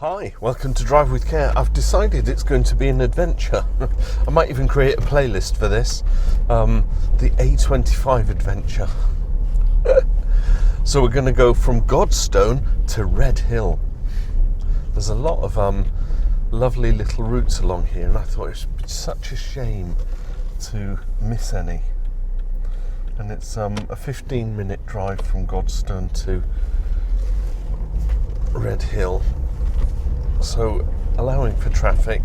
Hi, welcome to Drive with Care. I've decided it's going to be an adventure. I might even create a playlist for this. The A25 adventure. So we're going to go from Godstone to Redhill. There's a lot of lovely little routes along here, and I thought it was such a shame to miss any. And it's a 15-minute drive from Godstone to Redhill. So, allowing for traffic,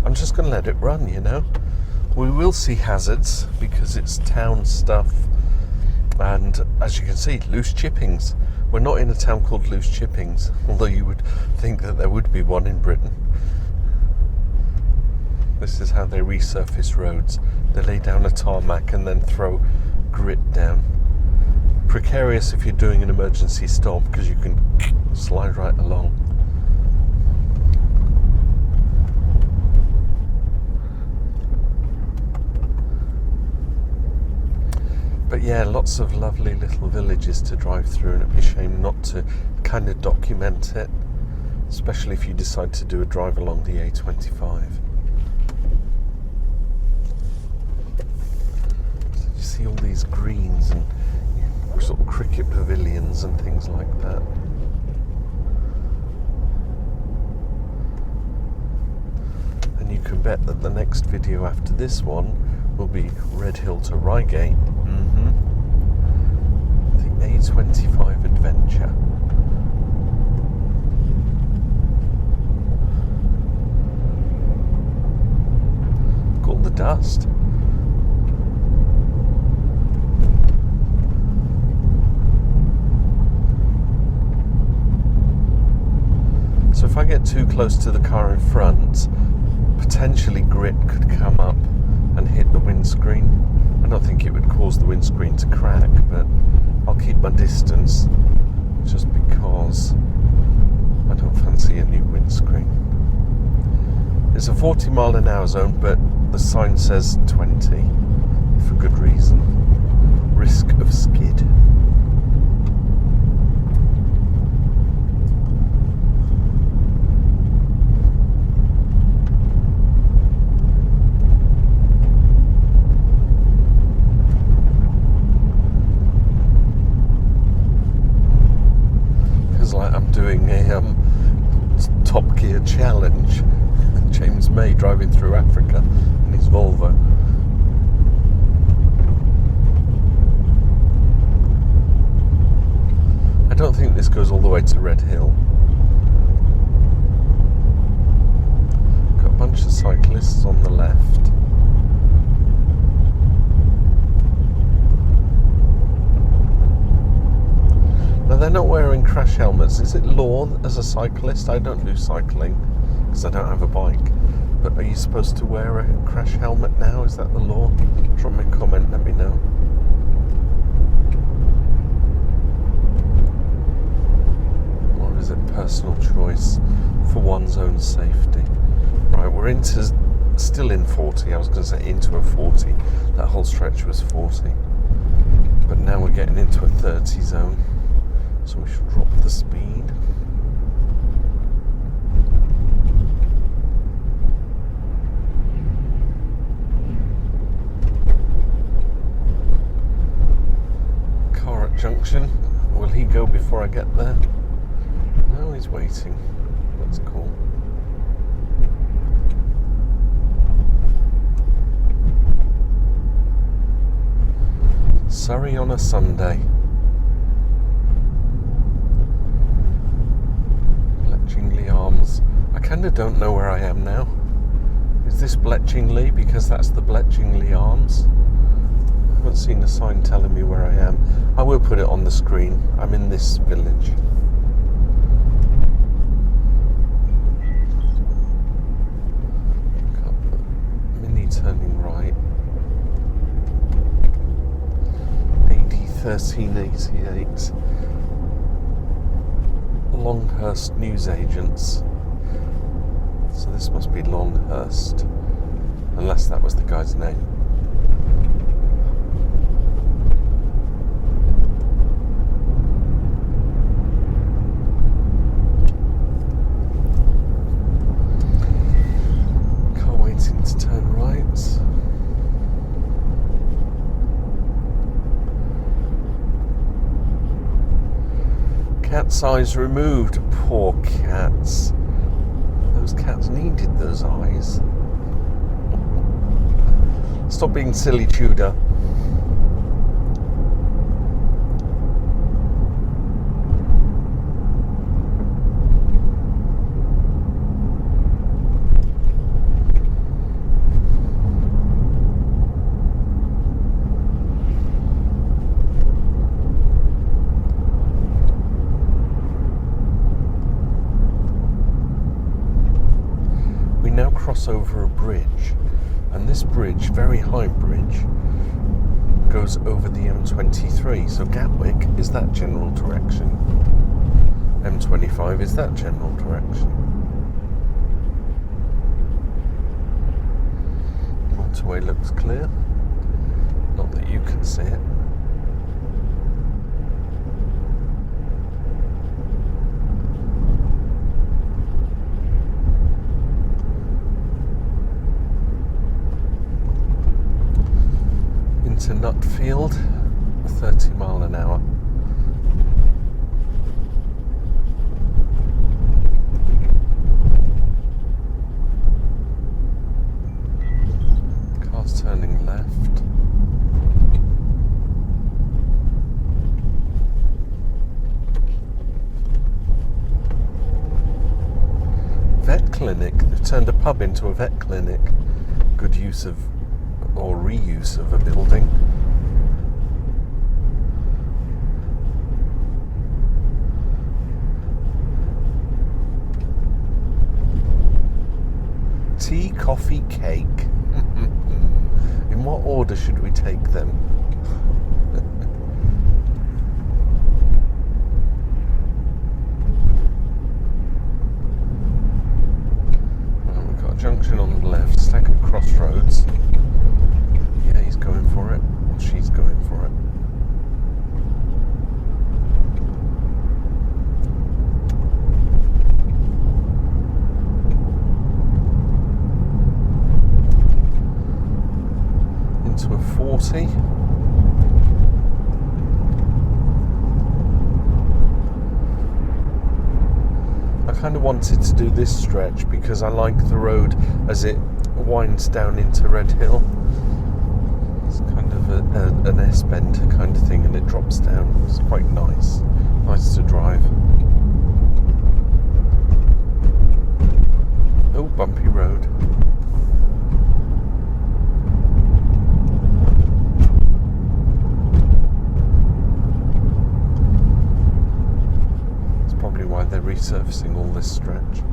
I'm just going to let it run, you know. We will see hazards because it's town stuff, and as you can see, loose chippings. We're not in a town called Loose Chippings, although you would think that there would be one in Britain. This is how they resurface roads. They lay down a tarmac and then throw grit down. Precarious if you're doing an emergency stop because you can slide right along. But yeah, lots of lovely little villages to drive through, and it'd be a shame not to kind of document it, especially if you decide to do a drive along the A25. So you see all these greens and sort of cricket pavilions and things like that. And you can bet that the next video after this one will be Redhill to Reigate. The A25 adventure. Look at all the dust. So if I get too close to the car in front, potentially grit could come up and hit the windscreen. I don't think it would cause the windscreen to crack, but I'll keep my distance just because I don't fancy a new windscreen. It's a 40 mile an hour zone, but the sign says 20 for good reason. Risk of skid. Doing a Top Gear challenge. James May driving through Africa in his Volvo. I don't think this goes all the way to Redhill. Got a bunch of cyclists on the left. Now they're not wearing crash helmets. Is it law as a cyclist? I don't do cycling because I don't have a bike. But are you supposed to wear a crash helmet now? Is that the law? Drop me a comment, let me know. Or is it personal choice for one's own safety? Right, we're still in 40. I was going to say into a 40. That whole stretch was 40. But now we're getting into a 30 zone. So we should drop the speed. Car at junction. Will he go before I get there? No, he's waiting. That's cool. Surrey on a Sunday. Arms. I kind of don't know where I am now. Is this Bletchingley? Because that's the Bletchingley Arms. I haven't seen a sign telling me where I am. I will put it on the screen. I'm in this village. Mini turning right. AD 1388. Longhurst newsagents. So this must be Longhurst, unless that was the guy's name. cat's eyes removed. Poor cats. Those cats needed those eyes. Stop being silly, Tudor. Now cross over a bridge, and this bridge, very high bridge, goes over the M23. So Gatwick is that general direction, M25 is that general direction. The motorway looks clear, not that you can see it. To Nutfield, 30 mile an hour. Car's turning left. Vet clinic. They've turned a pub into a vet clinic. Good use of or reuse of a building. Tea, coffee, cake. In what order should we take them? Well, we've got a junction on the left, stack of crossroads. Yeah, he's going for it. Or she's going for it. Into a 40. I kind of wanted to do this stretch because I like the road as it winds down into Redhill. It's kind of an S-bend kind of thing, and it drops down. It's quite nice. Nice to drive. Oh, bumpy road. That's probably why they're resurfacing all this stretch.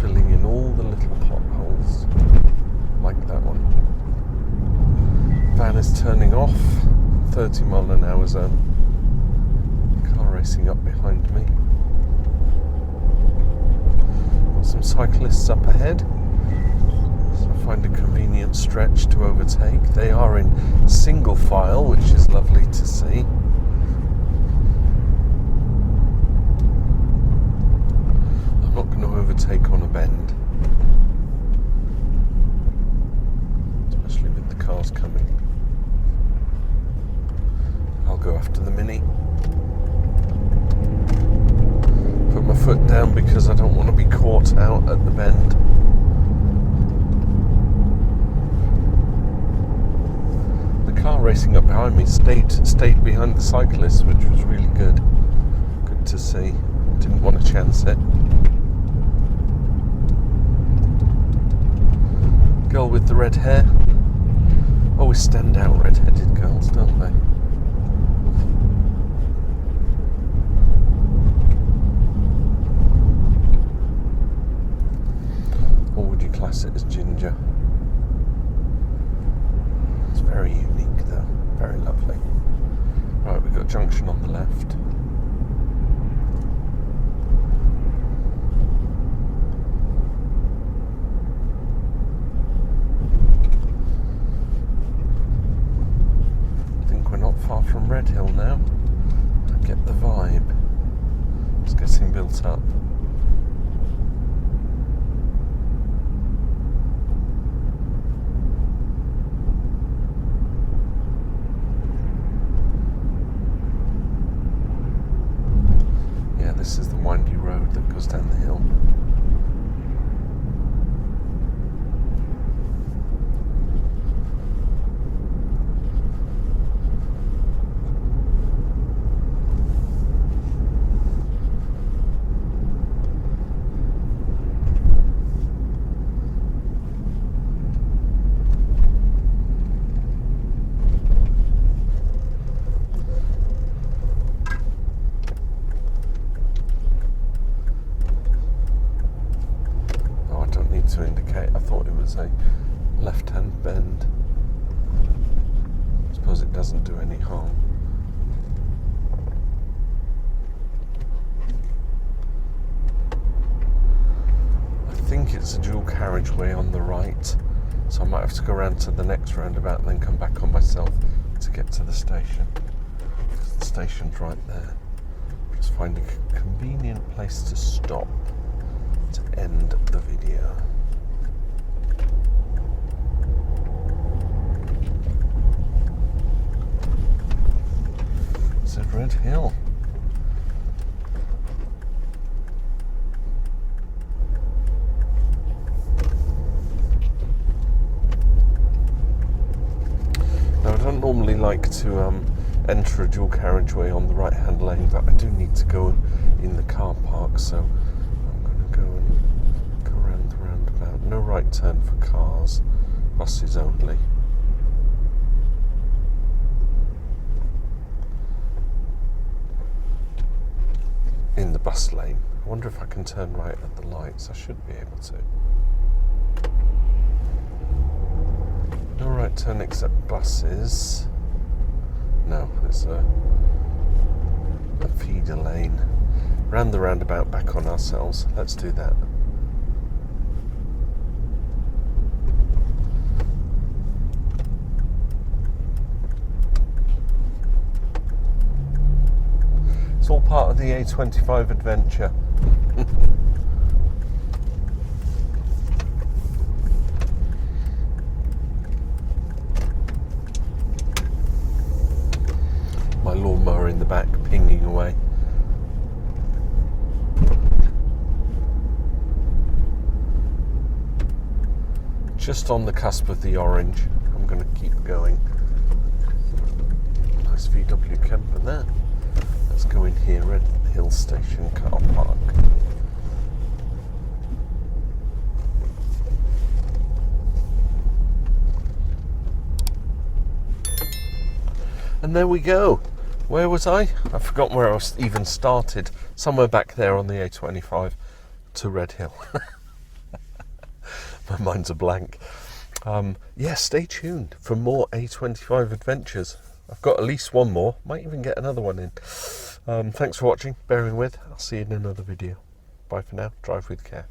Filling in all the little potholes. Like that one. Van is turning off, 30 mile an hour zone. Car racing up behind me. Got some cyclists up ahead, so I find a convenient stretch to overtake. They are in single file, which is lovely to see. I'm not going to overtake on a bend, especially with the cars coming. I'll go after the Mini. Put my foot down because I don't want to be caught out at the bend. The car racing up behind me stayed behind the cyclist, which was really good. Good to see. Didn't want to chance it. Girl with the red hair. Always stand out, red-headed girls, don't they? Or would you class it as ginger? It's very unique though, very lovely. Right, we've got a junction on the left. Far from Redhill now. I get the vibe. It's getting built up. goes down the hill. To indicate, I thought it was a left-hand bend. I suppose it doesn't do any harm. I think it's a dual carriageway on the right, so I might have to go around to the next roundabout and then come back on myself to get to the station. The station's right there. Just find a convenient place to stop to end the video. It's at Redhill. Now I don't normally like to enter a dual carriageway on the right hand lane, but I do need to go in the car park, so I'm going to go and go around the roundabout. No right turn for cars, buses only. In the bus lane. I wonder if I can turn right at the lights. I should be able to. No right turn except buses. No, there's a feeder lane. Round the roundabout, back on ourselves. Let's do that. It's all part of the A25 adventure. My lawnmower in the back pinging away. Just on the cusp of the orange. I'm going to keep going. Nice VW camper there. Let's go in here, Redhill Station car park. And there we go. Where was I? I've forgotten where I even started. Somewhere back there on the A25 to Redhill. My mind's a blank. Yeah, stay tuned for more A25 adventures. I've got at least one more. Might even get another one in. Thanks for watching, bearing with. I'll see you in another video. Bye for now. Drive with care.